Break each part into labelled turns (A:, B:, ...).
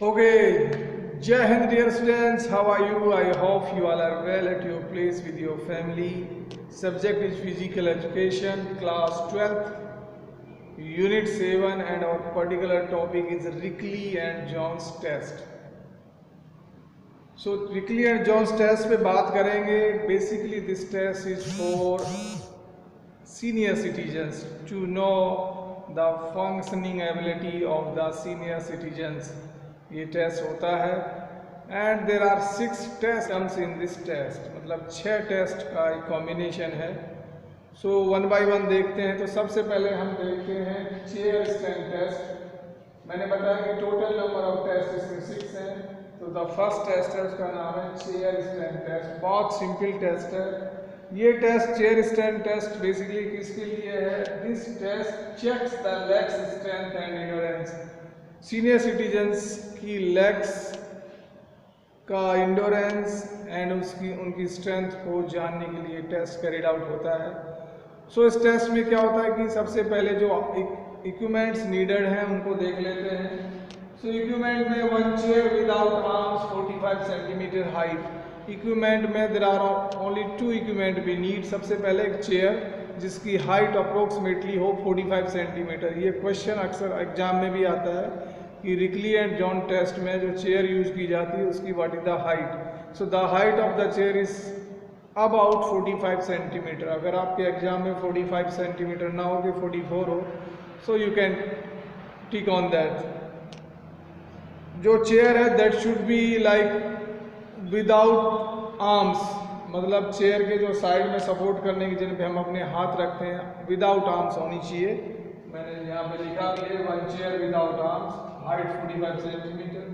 A: Okay, Jai Hind dear students, how are you? I hope you all are well at your place with your family. Subject is physical education, class 12th, unit 7, and our particular topic is Rickley and Jones test. So Rickley and Jones test पे बात करेंगे. Basically this test is for senior citizens to know the functioning ability of the senior citizens. ये test होता है and there are 6 test comes in this test, मतलब 6 test का एक combination है. सो वन बाय वन देखते हैं. तो सबसे पहले हम देखते हैं चेयर स्टैंड टेस्ट. मैंने बताया कि टोटल नंबर ऑफ टेस्ट इसमें 6 हैं. तो द फर्स्ट टेस्ट है उसका नाम है चेयर स्टैंड टेस्ट. बहुत सिंपल टेस्ट है ये test. Chair stand test basically किसके लिए है? This test checks the legs strength and endurance. Senior citizens की लेग्स का इंडोरेंस एंड उनकी स्ट्रेंथ को जानने के लिए टेस्ट कैरिड आउट होता है. सो इस टेस्ट में क्या होता है कि सबसे पहले जो इक्विपमेंट्स नीडेड हैं उनको देख लेते हैं. सो इक्विपमेंट में one chair without arms 45 centimetre height. Equipment में there are only 2 equipment we need. सबसे पहले एक चेयर जिसकी हाइट अप्रोक्सीमेटली हो 45 सेंटीमीटर. ये क्वेश्चन अक्सर एग्जाम में भी आता है कि रिकली एंड जॉन टेस्ट में जो चेयर यूज की जाती है उसकी what is the height. So the height of the chair is about 45 centimetre. अगर आपके एग्जाम में 45 सेंटीमीटर ना हो कि 44 हो, so you can tick on that. जो चेयर है that should be like without arms, मतलब चेयर के जो साइड में सपोर्ट करने की जिन पे हम अपने हाथ रखते हैं विदाउट आर्म्स होनी चाहिए. मैंने यहाँ पे लिखा भी है one chair without arms, height 45 centimetre.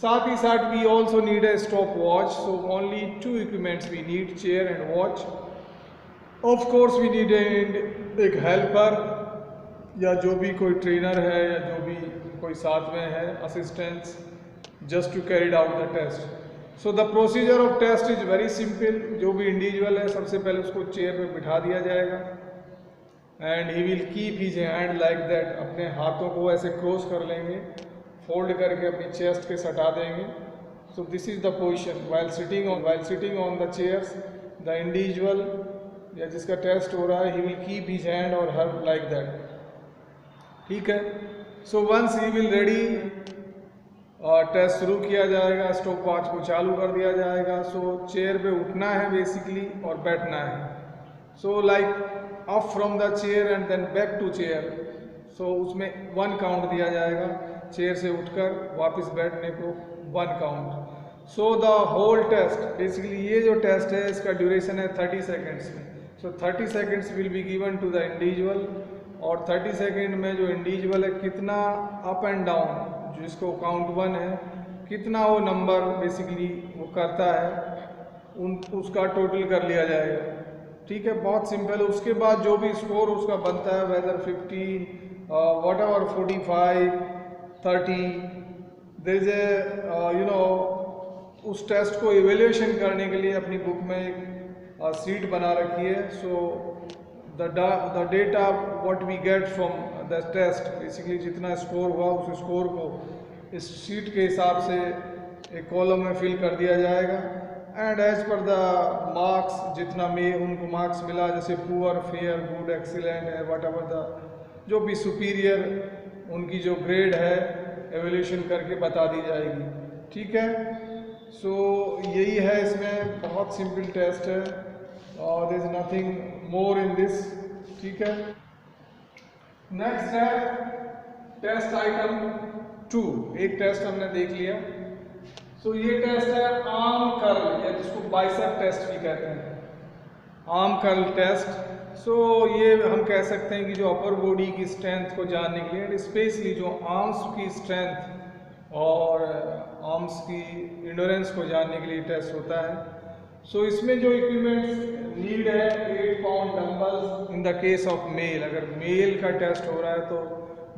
A: साथ ही साथ we also need a stopwatch. So only 2 equipments we need, chair and watch. Of course we need एक हेल्पर या जो भी कोई ट्रेनर है या जो भी कोई साथ में है assistants just to carried out the test. So the procedure of test is very simple. जो भी इंडिविजुअल है सबसे पहले उसको चेयर पे बिठा दिया जाएगा and he will keep his hand like that. अपने हाथों को ऐसे क्रॉस कर लेंगे, फोल्ड करके अपनी चेस्ट पे सटा देंगे. So this is the position while sitting on the chairs. The individual या जिसका टेस्ट हो रहा है he will keep his hand और हर लाइक दैट. ठीक है. So once he will ready और टेस्ट शुरू किया जाएगा, स्टॉप वॉच को चालू कर दिया जाएगा. सो चेयर पे उठना है बेसिकली और बैठना है. So like up from the chair and then back to chair. So उसमें 1 काउंट दिया जाएगा. चेयर से उठकर वापस बैठने को 1 count. So the whole test basically ये जो टेस्ट है इसका ड्यूरेशन है 30 सेकेंड्स में. So 30 seconds will be given to the individual और 30 सेकेंड में जो इंडिविजुअल है कितना अप एंड डाउन जिसको काउंट 1 है कितना वो नंबर बेसिकली वो करता है उसका टोटल कर लिया जाएगा. ठीक है, बहुत सिंपल है. उसके बाद जो भी स्कोर उसका बनता है whether 15 whatever 45 30 there is a उस टेस्ट को इवेल्यूएशन करने के लिए अपनी बुक में एक सीट बना रखी है. So the data what we get from the test basically जितना स्कोर हुआ उस स्कोर को इस शीट के हिसाब से एक कॉलम में फिल कर दिया जाएगा and as per the marks जितना में उनको मार्क्स मिला, जैसे पुअर, फेयर, गुड, एक्सीलेंट है वट एवर द जो भी सुपीरियर उनकी जो ग्रेड है एवोल्यूशन करके बता दी जाएगी. ठीक है. सो यही है, इसमें बहुत सिंपल टेस्ट है और there is nothing more in this. ठीक है. नेक्स्ट है टेस्ट आइटम 2. एक टेस्ट हमने देख लिया. सो ये टेस्ट है आर्म कर्ल या जिसको बाइसेप टेस्ट भी कहते हैं, आर्म कर्ल टेस्ट. सो ये हम कह सकते हैं कि जो अपर बॉडी की स्ट्रेंथ को जानने के लिए स्पेशली जो आर्म्स की स्ट्रेंथ और आर्म्स की इंडोरेंस को जानने के लिए टेस्ट होता है. सो इसमें जो इक्विपमेंट्स नीड है 8 pound dumbbells in the case of male. अगर मेल का टेस्ट हो रहा है तो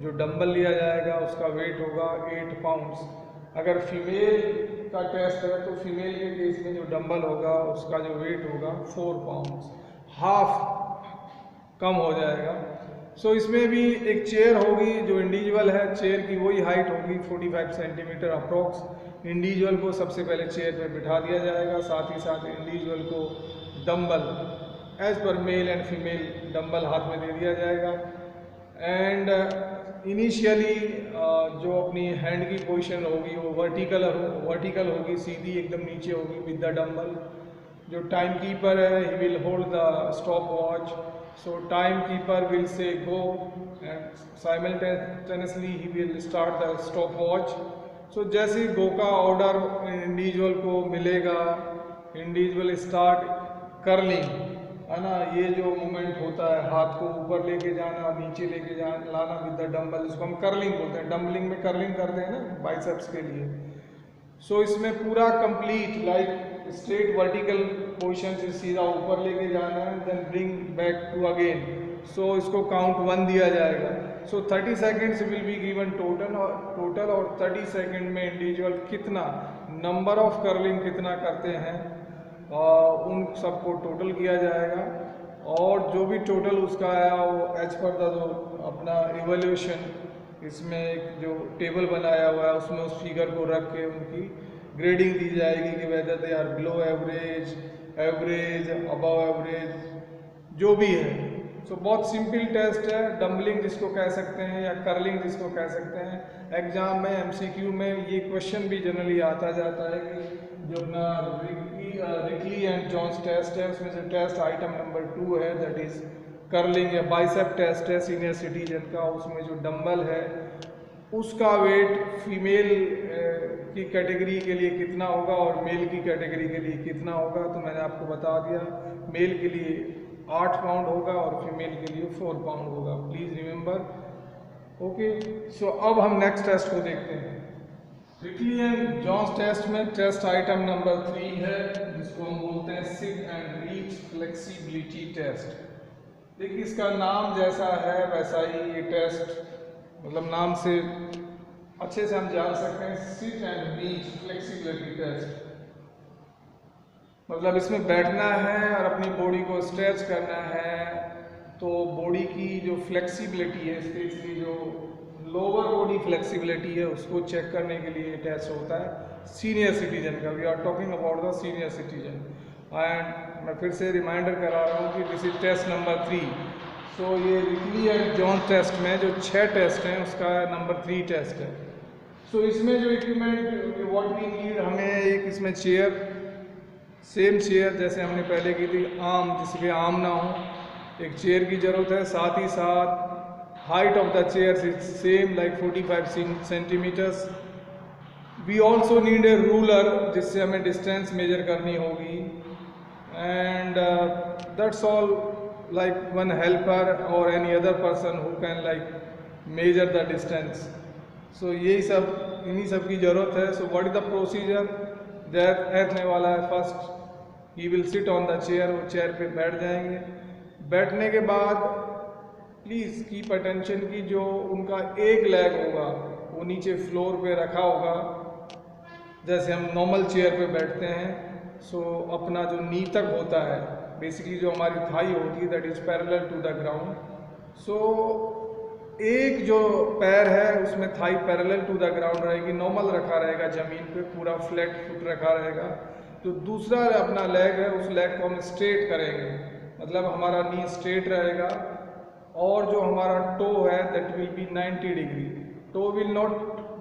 A: जो डंबल लिया जाएगा उसका वेट होगा 8 पाउंड्स. अगर फीमेल का टेस्ट है तो फीमेल के केस में जो डंबल होगा उसका जो वेट होगा 4 पाउंड्स, हाफ कम हो जाएगा. सो इसमें भी एक चेयर होगी जो इंडिविजुअल है, चेयर की वही हाइट होगी 45 सेंटीमीटर अप्रॉक्स। इंडिविजुअल को सबसे पहले चेयर पे बिठा दिया जाएगा, साथ ही साथ इंडिविजुअल को dumbbell as per male and female dumbbell हाथ में दे दिया जाएगा। एंड इनिशियली जो अपनी हैंड की पोजीशन होगी वो वर्टिकल होगी, सीधी एकदम नीचे होगी विद द डंबल। जो टाइम कीपर है he will hold the stopwatch, so timekeeper will say go and simultaneously he will start the stopwatch. So जैसे ही गो का ऑर्डर इंडिविजुअल को मिलेगा, इंडिविजुअल स्टार्ट कर्लिंग, है ना, ये जो मूवमेंट होता है हाथ को ऊपर लेके जाना नीचे लेके जाना लाना विद द डंबल, जिसको हम कर्लिंग बोलते हैं। डंबलिंग में कर्लिंग करते हैं ना बाइसेप्स के लिए। सो इसमें पूरा complete like straight vertical position से सीधा ऊपर लेके जाना है, then bring back to again. So इसको काउंट 1 दिया जाएगा। So 30 seconds will be given total और 30 सेकेंड में इंडिविजुअल कितना नंबर ऑफ कर्लिंग कितना करते हैं उन सबको टोटल किया जाएगा। और जो भी टोटल उसका आया वो एज पर द जो अपना इवैल्यूएशन, इसमें एक जो टेबल बनाया हुआ है उसमें उस फिगर को रख के उनकी ग्रेडिंग दी जाएगी कि whether they are below average, average, above average, जो भी है। सो बहुत सिंपल टेस्ट है, डंबलिंग जिसको कह सकते हैं या कर्लिंग जिसको कह सकते हैं। एग्जाम में एमसीक्यू में ये क्वेश्चन भी जनरली आता जाता है कि जो अपना रिकली एंड जॉन्स टेस्ट है उसमें से टेस्ट आइटम नंबर 2 है, दैट इज कर्लिंग या बाइसेप टेस्ट है सीनियर सिटीजन का। उसमें जो डंबल है उसका वेट फीमेल की कैटेगरी के लिए कितना होगा और मेल की कैटेगरी के लिए कितना होगा, तो मैंने आपको बता दिया। मेल के लिए 8 पाउंड होगा और फीमेल के लिए 4 पाउंड होगा, प्लीज़ रिमेंबर। ओके, सो अब हम नेक्स्ट टेस्ट को देखते हैं। रिकली एंड जॉन्स टेस्ट में टेस्ट आइटम नंबर 3 है जिसको हम बोलते हैं sit and reach flexibility test. देखिए इसका नाम जैसा है वैसा ही ये टेस्ट, मतलब नाम से अच्छे से हम जान सकते हैं, sit and reach flexibility test. मतलब इसमें बैठना है और अपनी बॉडी को स्ट्रेच करना है, तो बॉडी की जो फ्लेक्सिबिलिटी है, स्पेशली जो लोअर बॉडी फ्लेक्सिबिलिटी है उसको चेक करने के लिए टेस्ट होता है सीनियर सिटीजन का। We are talking about the senior citizen. And मैं फिर से रिमाइंडर करा रहा हूँ कि this is test number 3। So ये रिकली एंड जॉन्स टेस्ट में जो 6 टेस्ट हैं उसका नंबर 3 टेस्ट है। सो इसमें जो इक्विपमेंट व्हाट वी नीड, हमें एक इसमें चेयर, सेम चेयर जैसे हमने पहले की थी, आर्म जिसके आर्म ना हो, एक चेयर की ज़रूरत है। साथ ही साथ height of the chair is same like 45 centimeters. We also need a ruler जिससे हमें डिस्टेंस मेजर करनी होगी। And that's all, like one helper or any other person who can like measure the distance. So यही सब, इन्हीं सब की ज़रूरत है। So what is the procedure? That बैठने वाला है, first he will sit on the chair, वो चेयर पे बैठ जाएंगे। बैठने के बाद प्लीज़ कीप अटेंशन की जो उनका एक लेग होगा वो नीचे फ्लोर पे रखा होगा जैसे हम नॉर्मल चेयर पे बैठते हैं। सो अपना जो नी तक होता है, बेसिकली जो हमारी थाई होती है, that is parallel to the ground. So एक जो पैर है उसमें thigh parallel to the ground रहेगी, नॉर्मल रखा रहेगा ज़मीन पे, पूरा फ्लैट फुट रखा रहेगा। जो दूसरा अपना लेग है उस लेग को हम स्ट्रेट करेंगे, मतलब हमारा नी स्ट्रेट रहेगा। और जो हमारा टो है that will be 90 degree. Toe will not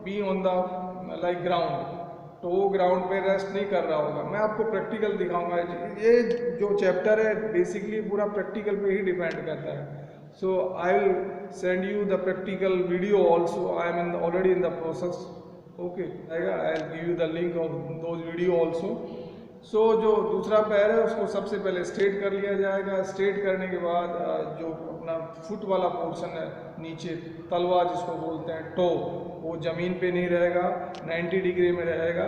A: be on the like ground, तो ग्राउंड पे रेस्ट नहीं कर रहा होगा। मैं आपको प्रैक्टिकल दिखाऊंगा। ये जो चैप्टर है बेसिकली पूरा प्रैक्टिकल पे ही डिपेंड करता है। So I will send you the practical video also, I am in already in the process. Okay, I will give you the link of those video also. So जो दूसरा पैर है उसको सबसे पहले स्ट्रेट कर लिया जाएगा। स्ट्रेट करने के बाद जो अपना फुट वाला पोर्शन है नीचे, तलवा जिसको बोलते हैं, टो, वो ज़मीन पे नहीं रहेगा, 90 डिग्री में रहेगा।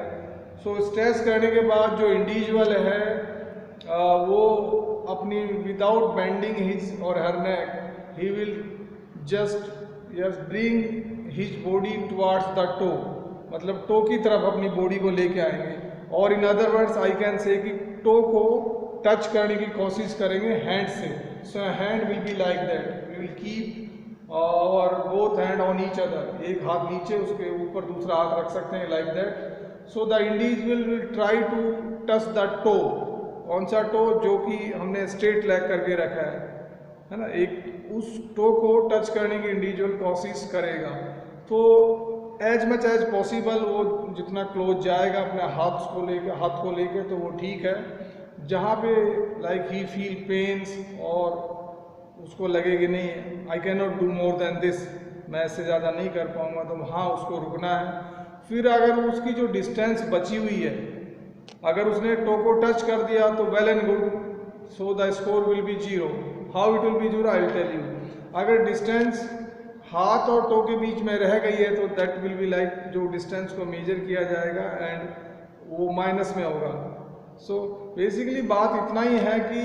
A: सो स्ट्रेच करने के बाद जो इंडिविजुअल है वो अपनी without bending his or her neck, he will just bring his body towards the toe, मतलब टो की तरफ अपनी बॉडी को लेके आएंगे। और in other words I can say कि टो को टच करने की कोशिश करेंगे हैंड से। So hand will be like that, we will keep our both hand on each other, एक हाथ नीचे उसके ऊपर दूसरा हाथ रख सकते हैं like that. So the individual will try to touch the toe, कौन सा टो, जो कि हमने स्ट्रेट लेग करके रखा है ना, एक उस टो को टच करने की इंडिविजुअल कोशिश करेगा। तो एज मच एज पॉसिबल वो जितना क्लोज जाएगा अपने हाथ को लेके तो वो ठीक है। जहाँ पे लाइक ही फील पेन्स और उसको लगे कि नहीं I can not do more than this, मैं इससे ज़्यादा नहीं कर पाऊँगा, तो हाँ उसको रुकना है। फिर अगर उसकी जो डिस्टेंस बची हुई है, अगर उसने टो को टच कर दिया तो well and good, so the score will be 0। How it will be 0 I will tell you. अगर डिस्टेंस हाथ और टो के बीच में रह गई है तो दैट विल बी लाइक, जो डिस्टेंस को मेजर किया जाएगा एंड वो माइनस में होगा। सो बेसिकली बात इतना ही है कि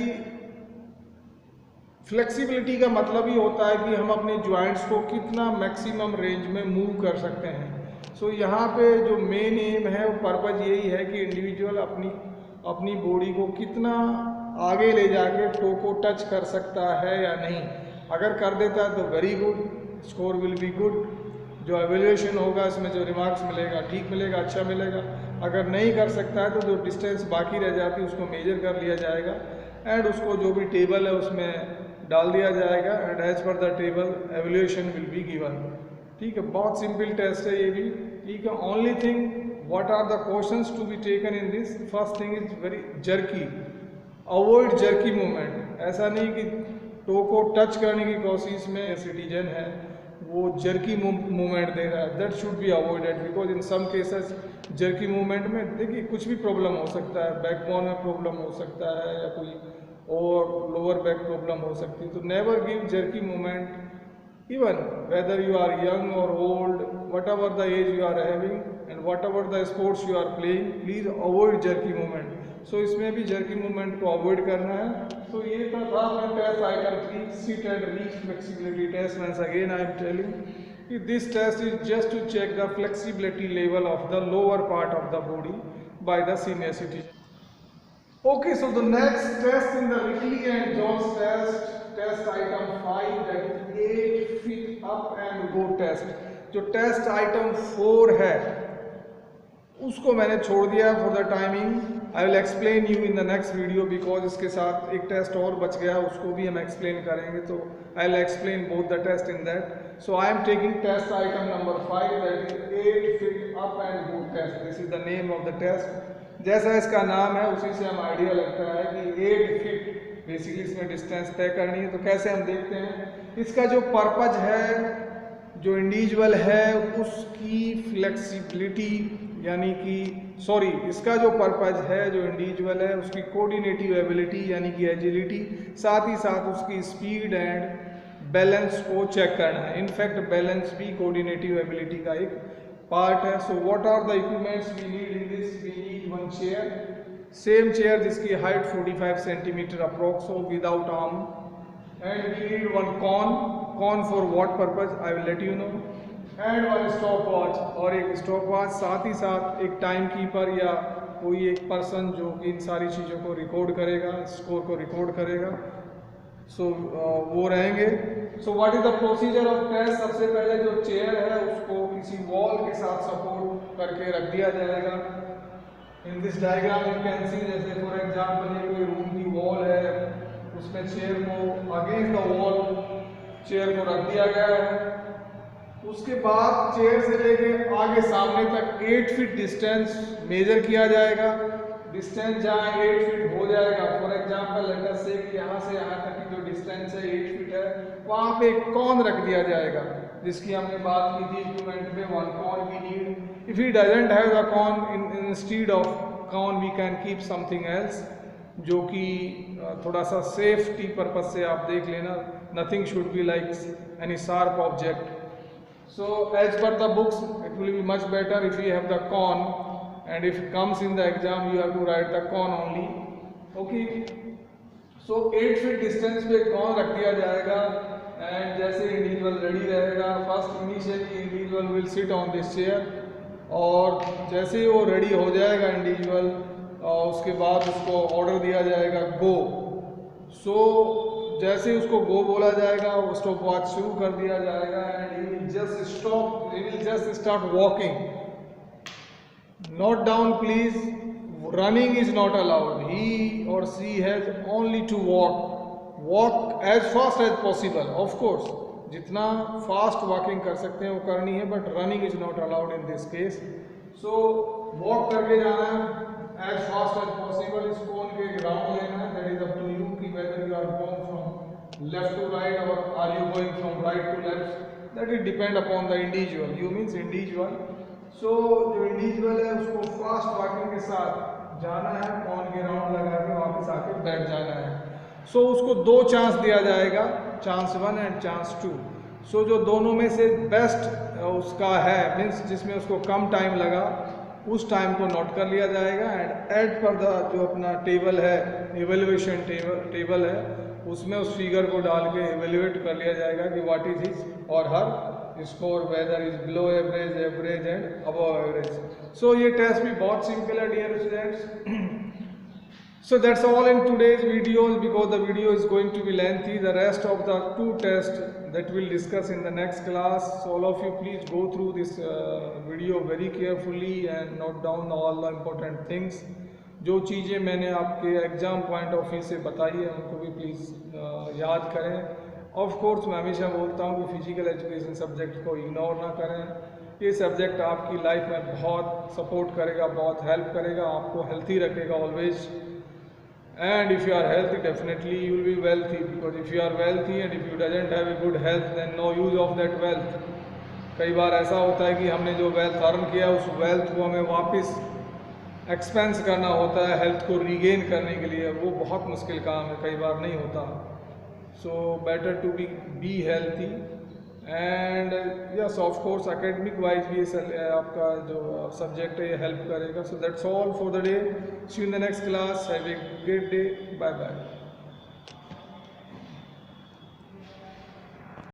A: फ्लेक्सिबिलिटी का मतलब ही होता है कि हम अपने जॉइंट्स को कितना मैक्सिमम रेंज में मूव कर सकते हैं। सो यहाँ पे जो मेन एम है वो पर्पज यही है कि इंडिविजुअल अपनी बॉडी को कितना आगे ले जाके टो को टच कर सकता है या नहीं। अगर कर देता है तो very good, score will be good. जो एवेल्यूएशन होगा इसमें जो रिमार्क्स मिलेगा ठीक मिलेगा, अच्छा मिलेगा। अगर नहीं कर सकता है तो जो डिस्टेंस बाकी रह जाती है उसको मेजर कर लिया जाएगा एंड उसको जो भी टेबल है उसमें डाल दिया जाएगा and as per the table evaluation will be given. ठीक है, बहुत सिंपल टेस्ट है ये भी। ठीक है, only thing what are the questions to be taken in this, first thing is very jerky, avoid jerky movement. ऐसा नहीं कि टो को टच करने की कोशिश में सिटीजन है वो जर्की मूवमेंट दे रहा है, that should be avoided because in some cases jerky movement में देखिए कुछ भी प्रॉब्लम हो सकता है, बैकबोन में प्रॉब्लम हो सकता है या कोई और लोअर बैक प्रॉब्लम हो सकती है। तो never give jerky movement even whether you are young or old, whatever the age you are having and whatever the sports you are playing, please avoid jerky movement. So इसमें भी jerky movement को avoid करना है। तो ये था अपना test item 3, sit and reach flexibility test। Once again I am telling you this test is just to check the flexibility level of the lower part of the body by the senior citizen. Okay, so the next test in the Ridley and Jones test item 5, that is 8 feet up and go test। जो test item 4 है उसको मैंने छोड़ दिया for the timing. I will explain you in the next video because इसके साथ एक test और बच गया, उसको भी हम एक्सप्लेन करेंगे। तो I will explain both the test in that. So I am taking test item number 5, that is 8 feet up and go test. This is the name of the test. जैसा इसका नाम है उसी से हम आइडिया लगता है कि 8 फीट बेसिकली इसमें डिस्टेंस तय करनी है। तो कैसे हम देखते हैं, इसका जो पर्पज है, जो इंडिविजुअल है उसकी फ्लेक्सिबिलिटी यानी कि इसका जो पर्पज है जो इंडिविजुअल है उसकी कोऑर्डिनेटिव एबिलिटी यानी कि एजिलिटी, साथ ही साथ उसकी स्पीड एंड बैलेंस को चेक करना है। इनफैक्ट बैलेंस भी कोऑर्डिनेटिव एबिलिटी का एक पार्ट है। So what are the equipments we need in this, we need one chair, same chair जिसकी हाइट 45 सेंटीमीटर अप्रोक्स हो without arm, and we need one cone for what purpose I will let you know, and one stop watch और एक stop watch, साथ ही साथ एक time keeper या कोई एक पर्सन जो इन सारी चीज़ों को रिकॉर्ड करेगा, स्कोर को रिकॉर्ड करेगा। सो वो रहेंगे। So what is the procedure of test, सबसे पहले जो चेयर है उसको किसी वॉल के साथ सपोर्ट करके रख दिया जाएगा। In this diagram you can see, जैसे फॉर एग्जांपल ये कोई रूम की वॉल है, उसमें चेयर को अगेंस्ट द वॉल चेयर को रख दिया गया है। उसके बाद चेयर से लेके आगे सामने तक 8 फीट डिस्टेंस मेजर किया जाएगा। डिस्टेंस जहाँ 8 फीट हो जाएगा, फॉर एग्जांपल लेट अस से कि यहाँ से यहाँ तक की जो डिस्टेंस है 8 फीट है, वहाँ पे एक कॉन रख दिया जाएगा जिसकी हमने बात की थी इक्विपमेंट में, one cone we need. If he doesn't have the cone, instead of cone we can keep something else, जो कि थोड़ा सा सेफ्टी पर्पज से आप देख लेना, nothing should be like any sharp object. So as per the books it will be much better if you have the con, and if it comes in the exam you have to write the con only. Okay, so 8 feet distance पे con रख दिया जाएगा and जैसे individual ready रहेगा, first initially individual will sit on this chair, और जैसे ही वो ready हो जाएगा इंडिविजुअल उसके बाद उसको ऑर्डर दिया जाएगा गो। सो जैसे उसको गो बोला जाएगा वो स्टॉप वॉच शुरू कर दिया जाएगा and he will just start walking. Note down please, running is not allowed. He or she has only to walk as fast as possible. Of course, जितना fast walking कर सकते हैं वो करनी है, but running is not allowed in this case. So walk करके जाना है as fast as possible. इस cone के ground लेना है. That is up to you कि whether you are going from left to right or are you going from right to left. That will depend upon the individual. You means individual. सो जो individual है उसको fast walking के साथ जाना है, on के round लगा के वापस आके बैठ जाना है. सो उसको 2 चांस दिया जाएगा, चांस 1 एंड चांस 2. सो जो दोनों में से बेस्ट उसका है मीन्स जिसमें उसको कम टाइम लगा उस टाइम को नोट कर लिया जाएगा एंड ऐड पर द जो अपना टेबल है, एवेल्युएशन टेबल है, उसमें उस फिगर को डाल के एवेल्युएट कर लिया जाएगा कि what is his or her score, whether is below average, average and above average. So ये टेस्ट भी बहुत सिंपल है dear students. So that's all in today's videos because the video is going to be lengthy. The rest of the 2 tests that we'll discuss in the next class. So all of you please go through this video very carefully and note down all the important things. जो चीज़ें मैंने आपके exam point of view से बताई है उनको भी please याद करें. ऑफ कोर्स मैं हमेशा बोलता हूँ कि फिजिकल एजुकेशन सब्जेक्ट को इग्नोर ना करें. ये सब्जेक्ट आपकी लाइफ में बहुत सपोर्ट करेगा, बहुत हेल्प करेगा, आपको हेल्थी रखेगा always. And if you are healthy, definitely you will be wealthy. Because if you are wealthy and if you doesn't have a good health, then no use of that wealth. कई बार ऐसा होता है कि हमने जो wealth earn किया उस wealth को हमें वापस एक्सपेंस करना होता है हेल्थ को रीगेन करने के लिए. वो बहुत मुश्किल काम है, कई बार नहीं होता. So better to be healthy and yes of course academic wise भी आपका जो सब्जेक्ट है ये हेल्प करेगा. So that's all for the day. See you in the next class. Have a great day. Bye bye.